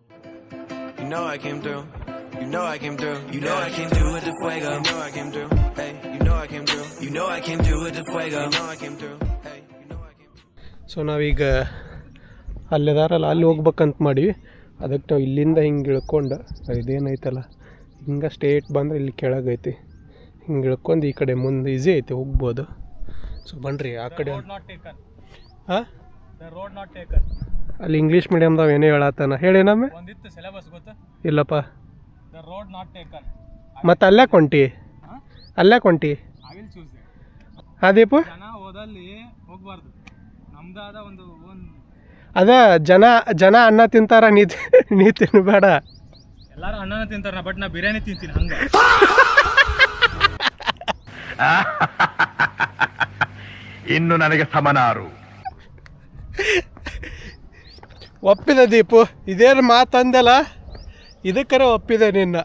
You know I came through. You know I came through. You know I came through with the fuego. You know I came through. Hey, you know I came through. You know I came through with the fuego. You know I came through. Hey, you know I came through. So ನಾವೀಗ ಅಲ್ಲಿದಾರಲ್ಲ ಅಲ್ಲಿ ಹೋಗ್ಬೇಕಂತ ಮಾಡೀವಿ. ಅದಕ್ಕೆ ನಾವು ಇಲ್ಲಿಂದ ಹಿಂಗೆ ಇಳ್ಕೊಂಡು ಇದೇನೈತಲ್ಲ ಹಿಂಗೆ state ಬಂದ್ರೆ ಇಲ್ಲಿ ಕೆಳಗೈತಿ. ಹಿಂಗೆ ಇಳ್ಕೊಂಡು ಈ ಕಡೆ ಮುಂದೆ ಈಸಿ ಐತಿ ಹೋಗ್ಬೋದು. ಸೊ ಬನ್ನಿರಿ ಆ ಕಡೆ. ಹಾಂ ಅಲ್ಲಿ ಇಂಗ್ಲೀಷ್ ಮೀಡಿಯಮ್ದಾಗ ಏನೇ ಹೇಳತ್ತಾನ ಹೇಳಿ ನಮ್ಮೆ ಒಂದಿತ್ತು ಸಿಲೆಬಸ್ ಗೊತ್ತಾ? ಇಲ್ಲಪ್ಪ. The road not taken. ಮತ್ತು ಅಲ್ಲೇ ಕೊಂಟಿ ಐ ವಿಲ್ ಚೂಸ್ ಇಟ್. ಅದೀಪು ಜನ ಓದಲ್ಲಿ ಹೋಗ್ಬಾರ್ದು. ನಮ್ದಾದ ಒಂದು ಅದ ಜನ ಅನ್ನ ತಿಂತಾರ, ನೀ ತಿನ್ನಬೇಡ. ಎಲ್ಲಾರು ಅನ್ನನ ತಿಂತಾರ, ಬಟ್ ನಾ ಬಿರಿಯಾನಿ ತಿಂತೀನಿ ಹಂಗ. ಇನ್ನು ನನಗೆ ಸಮನಾರು. ಒಪ್ಪಿದೆ ದೀಪು, ಇದೇನು ಮಾತಂದಲ್ಲ ಇದಕ್ಕರೆ ಒಪ್ಪಿದೆ ನಿನ್ನ.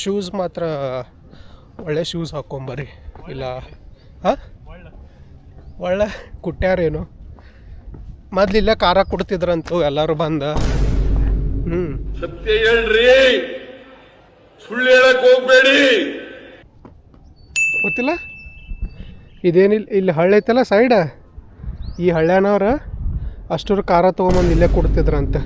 ಶೂಸ್ ಮಾತ್ರ ಒಳ್ಳೆ ಶೂಸ್ ಹಾಕ್ಕೊಂಬರ್ರಿ. ಇಲ್ಲ ಹಾಂ ಒಳ್ಳೆ ಕುಟ್ಟ್ಯಾರೇನು ಮೊದಲಿಲ್ಲ ಖಾರ ಕೊಡ್ತಿದ್ರಂತು ಎಲ್ಲರೂ ಬಂದ. ಸತ್ಯ ಹೇಳ್ರಿ, ಸುಳ್ಳು ಹೇಳಕ್ ಹೋಗ್ಬೇಡಿ. ಗೊತ್ತಿಲ್ಲ ಇದೇನಿಲ್ಲ, ಇಲ್ಲಿ ಹಳ್ಳಿ ಐತಲ್ಲ ಸೈಡ, ಈ ಹಳ್ಳ್ಯಾನವ್ರು ಅಷ್ಟರ ಖಾರ ತೊಗೊಂಬಂದು ಇಲ್ಲೇ ಕೊಡ್ತಿದ್ರಂತೆ.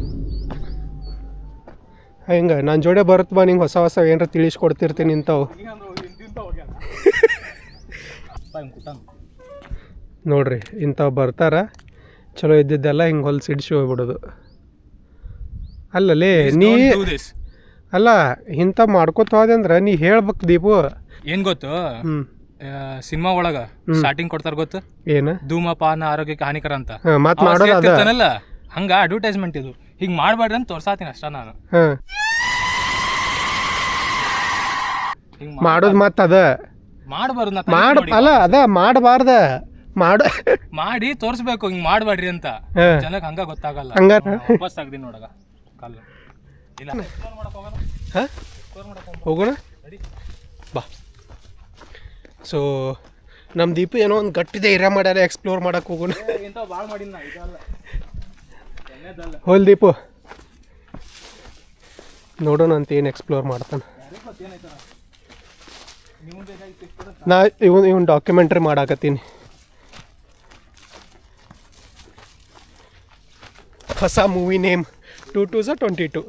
ಹಿಂಗೆ ನನ್ನ ಜೋಡೆ ಬರುತ್ತೆ ಬಾ, ನಿಂಗೆ ಹೊಸ ಏನಾರ ತಿಳಿಸ್ಕೊಡ್ತಿರ್ತೀನಿ ಇಂಥವು. ನೋಡ್ರಿ ಇಂಥವು ಬರ್ತಾರ, ಚಲೋ ಇದ್ದಿದ್ದೆಲ್ಲ ಹಿಂಗೆ ಹೊಲ್ಸಿ ಹಿಡ್ಸಿ ಹೋಗ್ಬಿಡೋದು. ಅಲ್ಲಲೇ ನೀ ಅಲ್ಲ ಇಂಥ ಮಾಡ್ಕೊತ ಹೋದೆ ಅಂದ್ರೆ ನೀ ಹೇಳ್ಬೇಕು ದೀಪು. ಏನ್ ಗೊತ್ತು, ಸಿನಿಮಾ ಒಳಗ ಸ್ಟಾರ್ಟಿಂಗ್ ಕೊಡ್ತಾರ ಗೊತ್ತು, ಏನು ಧೂಮಪಾನ ಆರೋಗ್ಯಕ್ಕೆ ಹಾನಿಕರ ಅಂತ ಮತ್ ಮಾಡೋದಲ್ಲ. ಹಂಗ ಅಡ್ವರ್ಟೈಸ್ಮೆಂಟ್ ಇದು, ಹಿಂಗ್ ಮಾಡ್ಬೇಡ್ರಿ ಅಂತ ತೋರ್ಸಾತೀನಿ ಅಷ್ಟ ನಾನು. ಮಾಡೋದು ಮತ್ತ ಅದ ಮಾಡಬಾರ್ದು ಅಲ್ಲ ಅದ ಮಾಡಬಾರ್ದ ಮಾಡಿ ತೋರ್ಸ್ಬೇಕು, ಹಿಂಗ್ ಮಾಡ್ಬೇಡ್ರಿ ಅಂತ. ಜನಕ್ಕೆ ಹಂಗ ಗೊತ್ತಾಗಲ್ಲ. ವಾಪಸ್ ತೆಗ್ದಿನಿ ನೋಡಗ ಕಾಲು. ಇಲ್ಲ ಹೋಗೋಣ ಬಾ. ಸೊ ನಮ್ಮ ದೀಪು ಏನೋ ಒಂದು ಗಟ್ಟಿದೆ ಇರ ಮಾಡ್ಯಾರ, ಎಕ್ಸ್ಪ್ಲೋರ್ ಮಾಡಕ್ಕೆ ಹೋಗೋಣ. ಹೋಲ್ ದೀಪು ನೋಡೋಣ ಅಂತ ಏನು ಎಕ್ಸ್ಪ್ಲೋರ್ ಮಾಡ್ತಾನೆ. ನಾ ಇವನ್ ಡಾಕ್ಯುಮೆಂಟ್ರಿ ಮಾಡಾಕತ್ತೀನಿ. ಹೊಸ ಮೂವಿ ನೇಮ್ 2222.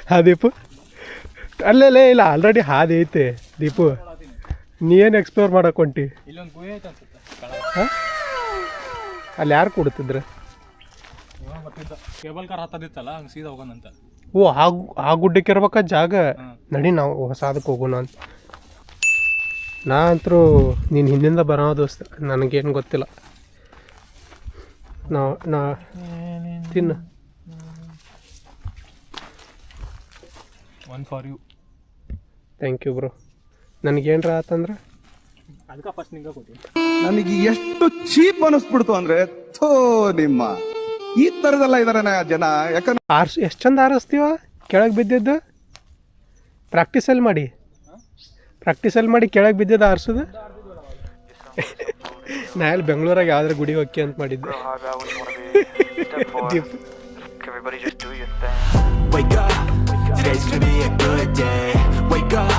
ಹಾ ದೀಪು ಅಲ್ಲೇ ಇಲ್ಲ ಆಲ್ರೆಡಿ ಹಾದಿ ಐತೆ. ದೀಪು ನೀ ಏನು ಎಕ್ಸ್ಪ್ಲೋರ್ ಮಾಡಕ್ಕೆ ಹೊಂಟಿ? ಅಲ್ಲಿ ಯಾರು ಕೊಡ್ತಿದ್ರ? ಕೇಬಲ್ ಕಾರ್ ಹತ್ತದಿತ್ತಲ್ಲ, ಹಂಗೆ ಸೀದಾ ಹೋಗೋಣಂತ. ಓ ಆ ಗುಡ್ಡಕ್ಕೆ ಇರ್ಬೇಕ ಜಾಗ. ನಡಿ ನಾವು ಹೊಸದಕ್ಕೆ ಹೋಗೋಣ ಅಂತ. ನಾ ಅಂತರೂ ನೀನು ಹಿಂದಿಂದ ಬರೋ ದೋಸ್ತ, ನನಗೇನು ಗೊತ್ತಿಲ್ಲ. ನಾ ತಿನ್ನು. One for you. Thank you bro. ನನಗೇನ್ರ ಆತಂದ್ರೆ ಅದಕ್ಕೆ ಫಸ್ಟ್ ನಿಂಗೆ ಕೊಡ್ತೀನಿ. ನನಗೆ ಎಷ್ಟು ಚೀಪ್ ಅನಿಸ್ಬಿಡ್ತು ಅಂದ್ರೆ, ಥೋ ನಿಮ್ಮ ಈ ಥರದೆಲ್ಲ ಇದಾರೆ ಜನ. ಯಾಕಂದ್ರೆ ಎಷ್ಟು ಚಂದ ಆರಿಸ್ತೀವ ಕೆಳಗೆ ಬಿದ್ದಿದ್ದು. ಪ್ರಾಕ್ಟೀಸಲ್ಲಿ ಮಾಡಿ ಕೆಳಗೆ ಬಿದ್ದಿದ್ದು ಆರಿಸೋದು. ನಾ ಇಲ್ಲಿ ಬೆಂಗಳೂರಾಗ ಯಾವ್ದಾರ ಗುಡಿ ಹೋಗಿ ಅಂತ ಮಾಡಿದ್ದೆ. Today's gonna be a good day. Wake up.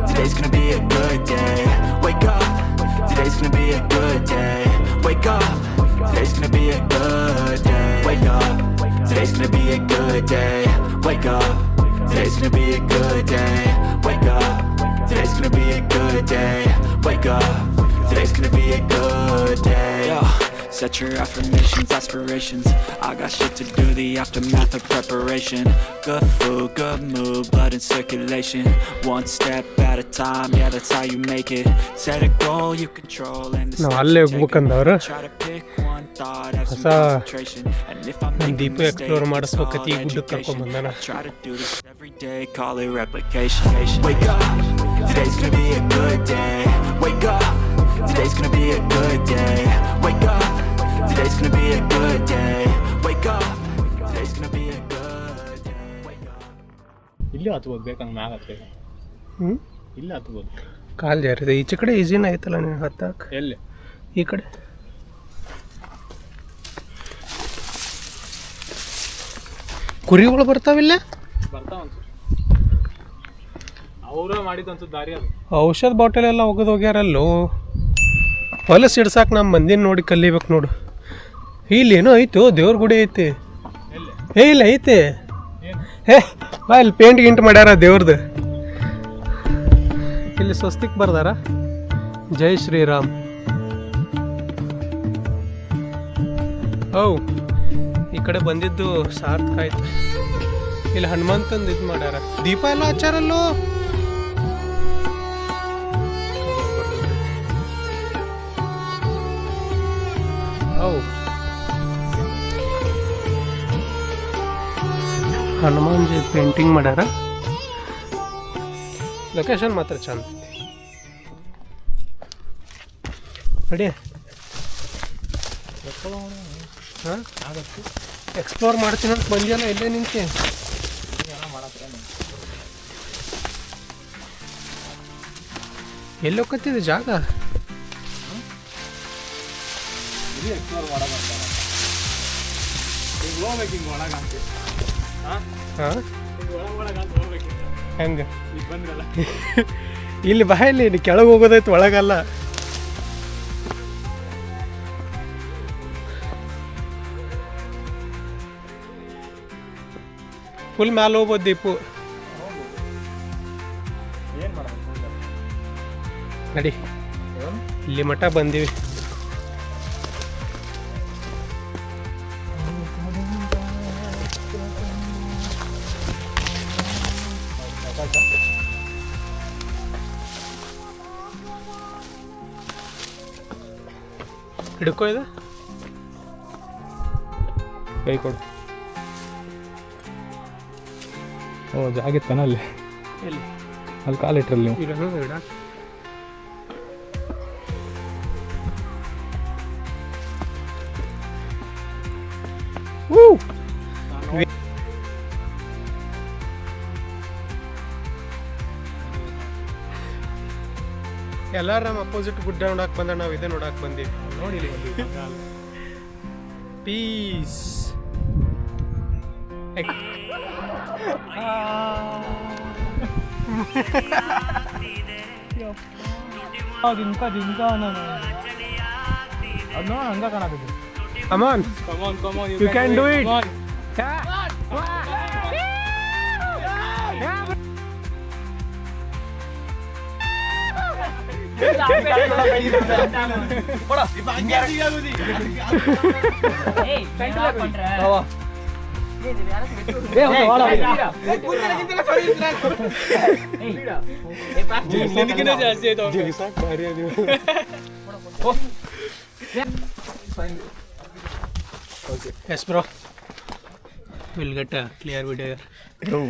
Today's gonna be a good day. Wake up. Today's gonna be a good day. Wake up. Today's gonna be a good day. Wake up. Today's gonna be a good day. Wake up. Today's gonna be a good day. Wake up. Today's gonna be a good day. Wake up. Today's gonna be a good day. Yo. Set your affirmations, aspirations. I got shit to do, the aftermath of preparation. Good food, good mood, blood in circulation. One step at a time, yeah, that's how you make it. Set a goal you control and ನಾವು ಅಲ್ಲೇ ಹೋಗ್ಬೇಕಂದವ್ರು. ಹೊಸ ನಮ್ಮ Deepu explore ಮಾಡಿಸ್ಬೇಕತಿ ಈ ಗುಡ್ಡಕ್ಕೆ ಕರ್ಕೊಂಡ್ಬಂದಾನ. Call it replication. Wake up, today's gonna be a good day. Wake up, today's gonna be a good day. Wake up, today's gonna be a good day. Wake up, today's gonna be a good day. Wake up. ಇಲ್ಲಿ ಹತ್ಬೋದು ಬೇಕಂದ್ರೆ ಮ್ಯಾಗ ಹತ್ಬೇಕು. ಇಲ್ಲಿ ಹತ್ಬೋದು. ಕಾಲು ಜಾರಿದೆ. ಈಚೆ ಕಡೆ ಈಜಿನ ಐತಲ್ಲ ನೀನು ಹತ್ತಾಕ. ಎಲ್ಲಿ? ಈ ಕಡೆ ಕುರಿಗಳು ಬರ್ತಾವಿಲ್ಲ. ಬರ್ತಾವ ಅವ್ರ ಮಾಡಿದಂತ ದಾರಿ ಅದು. ಔಷಧ ಬಾಟಲ್ ಎಲ್ಲ ಒಗದು ಹೋಗ್ಯಾರಲ್ಲೋ. ಹೊಲಸು ಹಿಡ್ಸಾಕ ನಮ್ಮ ಮಂದಿನ ನೋಡಿ ಕಲಿಬೇಕು ನೋಡು. ಇಲ್ಲಿ ಏನೋ ಐತೋ ದೇವ್ರ ಗುಡಿ ಐತಿ. ಇಲ್ಲ ಐತೆ. ಬಾ ಇಲ್ಲಿ ಪೇಂಟ್ ಗಿಂಟ್ ಮಾಡ್ಯಾರ ದೇವ್ರದ್ದು. ಇಲ್ಲಿ ಸ್ವಸ್ತಿಕ್ ಬರ್ದಾರ ಜೈ ಶ್ರೀರಾಮ್. ಈ ಕಡೆ ಬಂದಿದ್ದು ಸಾರ್ಥಕ ಆಯ್ತು. ಇಲ್ಲಿ ಹನುಮಂತಂದು ಇದು ಮಾಡ್ಯಾರ. ದೀಪ ಎಲ್ಲ ಹಚ್ಚಾರಲ್ಲೋ. ಹನುಮಾನ್ಜಿ ಪೇಂಟಿಂಗ್ ಮಾಡ್ಯಾರ. ಲೊಕೇಶನ್ ಮಾತ್ರ ಚಂದ ಐತಿ. ಹಾಂ ಎಕ್ಸ್ಪ್ಲೋರ್ ಮಾಡ್ತೀನಿ ಅಂತ ಬಂದಿಯಲ್ಲ, ಇಲ್ಲೇ ನಿಂತೆ. ಎಲ್ಲಿ ಹೋಗ್ತಿದೆ ಜಾಗ? ಹೆಂಗ ಇಲ್ಲಿ ಬಾ, ಇಲ್ಲಿ ಕೆಳಗೆ ಹೋಗೋದೈತೆ, ಒಳಗಲ್ಲ. ಫುಲ್ ಮ್ಯಾಲೆ ಹೋಗ್ಬೋದು ದೀಪು. ನಡಿ, ಇಲ್ಲಿ ಮಠ ಬಂದೀವಿ. ಹಿಡ್ಕೋ ಇದು, ಕೈ ಕೊಡು. ಓ ಜಾಗಿತ್ತಾನ ಅಲ್ಲಿ, ಎಲ್ಲಿ ಅಲ್ಲಿ ಕಾಲಿಟ್ರಲ್ಲಿ ನೀವು. ಇರೋನು ಬೇಡ. ಎಲ್ಲಾರು ನಮ್ಮ ಅಪೋಸಿಟ್ ಗುಡ್ಡ ನೋಡಕ್ ಬಂದ, ನಾವು ಇದೇ ನೋಡಕ್ ಬಂದೀವಿ. ನೋಡಿ ಪೀಸ್. ಹಂಗ ಕಾಣಕತ್ತೆ. Come on, you can do it. Yes bro, we'll get a clear video here. Bro,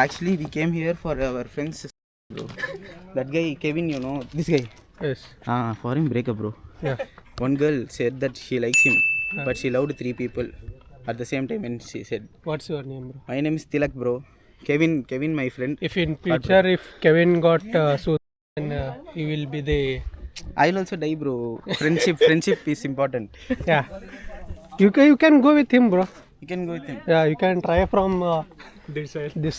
actually we came here for our friends, bro. That guy Kevin, you know this guy. Yes. For him breakup, bro. Yeah. One girl said that she likes him, but she loved 3 people at the same time, and she said, What's your name, bro? my name is Tilak, bro. Kevin, my friend. If in future, if Kevin got suicide, then he will be the. I'll also die, bro. Friendship is important. Yeah. You can go with him, bro. You can go with him. Yeah, you can try from this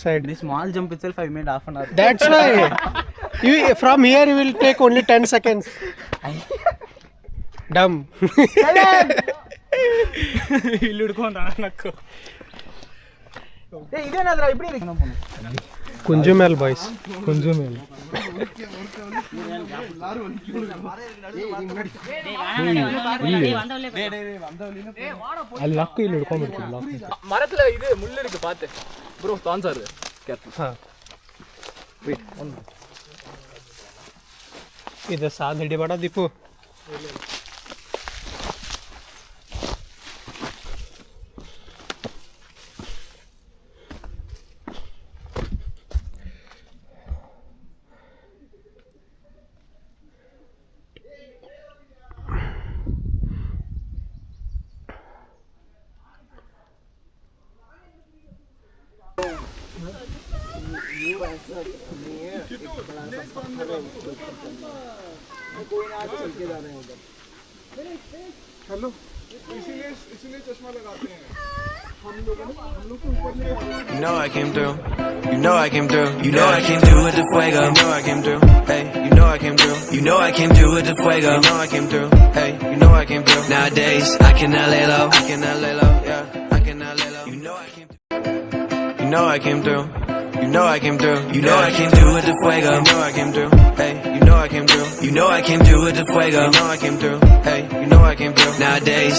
side. This small jump itself I made half an hour. That's why. From here you will take only 10 seconds. Dumb. ಇಲ್ಲಿ ಹಿಡ್ಕೊಂಡು ನಕ್ಕು. Kunjumel boys. Kunjumel. ಅಲ್ಲಿ ನಕ್ಕು, ಇಲ್ಲಿ ಹಿಡ್ಕೊಂಡ್ಬಿಡ್ತೀವಿ. ಮರத்துல இது முள்ளு இருக்கு பாத்து ப்ரோ. தான்சார் हाँ, इधर साथ हिडी बड़ा Deepu. Hello You know I came through. You know I came through. You know I came through with the fuego. You know I came through. Hey, you know I came through. You know I came through with the fuego. You know I came through. Hey, you know I came through. Nowadays I cannot lay low. I cannot lay low. Yeah, I cannot lay low. You know I came through. You know I came through. You know I came through. You know I came through with the fuego. You know I came through. Hey, you know I came through. You know I came through with the fuego. You know I came through. Hey, you know I came through. Nowadays